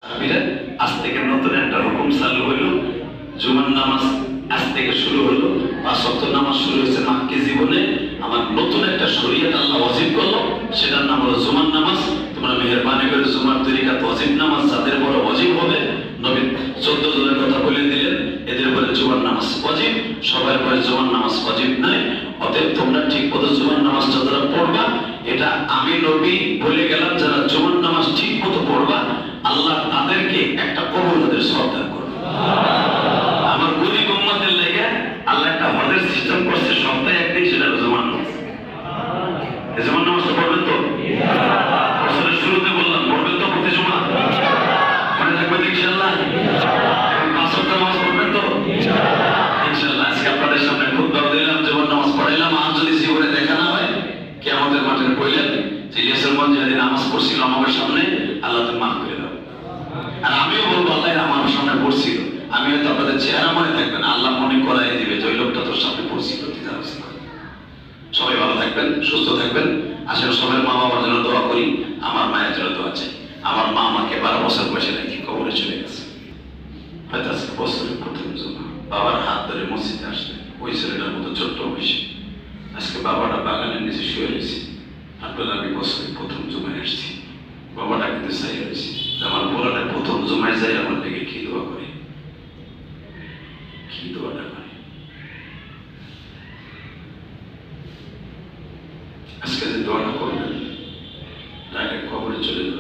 আজ থেকে নতুন একটা হুকুম চালু হইল, জুমার নামাজ আজ থেকে শুরু হলো, 5 ওয়াক্ত নামাজ শুরু হয়েছে মাক্কি জীবনে। আমার নতুন একটা শরীয়ত আল্লাহ ওয়াজিব করলো, সেটার নাম হলো জুমার নামাজ। তোমরা মেহেরবানি করে জুমার তরিকাত ওয়াজিব নামাজ যাদের বড় ওয়াজিব হবে, নবী 14 জনের কথা বলে দিলেন, এদের উপরে জুমার নামাজ ওয়াজিব, সবার উপরে জুমার নামাজ ওয়াজিব নাই। অতএব তোমরা ঠিক মতো জুমার নামাজটা যারা পড়বা, এটা আমি নবী বলে গেলাম, যারা জুমার নামাজ ঠিক মতো পড়বা আল্লাহ তাদেরকে একটা কবুল তাদের সওয়াব দান করবে। আমার গরিব উম্মতের লেগে আল্লাহ একটা হজের সিস্টেম করছে, সপ্তাহে একদিন, সেটা হলো জুমার নামাজ। এই জুমার নামাজটা পড়বেন তো? বছরের শুরুতে বললাম পড়বেন তো প্রতি জুমা? মনে থাকবেন ইনশাআল্লাহ? এখন 5 ওয়াক্ত নামাজ পড়বেন তো ইনশাআল্লাহ? আজকে আপনাদের সামনে খুতবা দিলাম, জুমার নামাজ পড়াইলাম। আর যদি জীবনে দেখা না হয়, কিয়ামতের মাঠে কইলেন যে ইলিয়াসের মন যে নামাজ পড়ছিল আমার সামনে, আল্লাহ তো মাফ করে দাও। আর আমিও বলবো আল্লাহ আমার সামনে পড়ছিল, আমি হয়তো আপনাদের চেহারা মনে থাকবে না, আল্লাহ মনে করাই দিবে যে ওই লোকটা তোর সামনে পড়ছিল। সবাই ভালো থাকবেন, সুস্থ থাকবেন। আসলে সবাই মা বাবার জন্য দোয়া করি, আমার মায়ের জন্য দোয়া চাই। আমার মা আমাকে 12 বছর বয়সে রেখে কবরে চলে গেছে। হয়তো আজকে বছরের প্রথম জমা বাবার হাত ধরে মসজিদে আসলে ওই ছেলেটার মতো ছোট্ট বয়সে আজকে বাবাটা বাগানের নিচে শুয়ে রয়েছে। আপনারা আমি বছরের প্রথম জমায় আসছি, বাবাটা কিন্তু চাই রয়েছে আমার বলাটা প্রথম জমায় যাই আমার লেগে কি দোয়া করে, কি দোয়াটা করে। আজকে যে দোয়াটা করবেন ডাইরেক্ট কবরে চলে যাবে।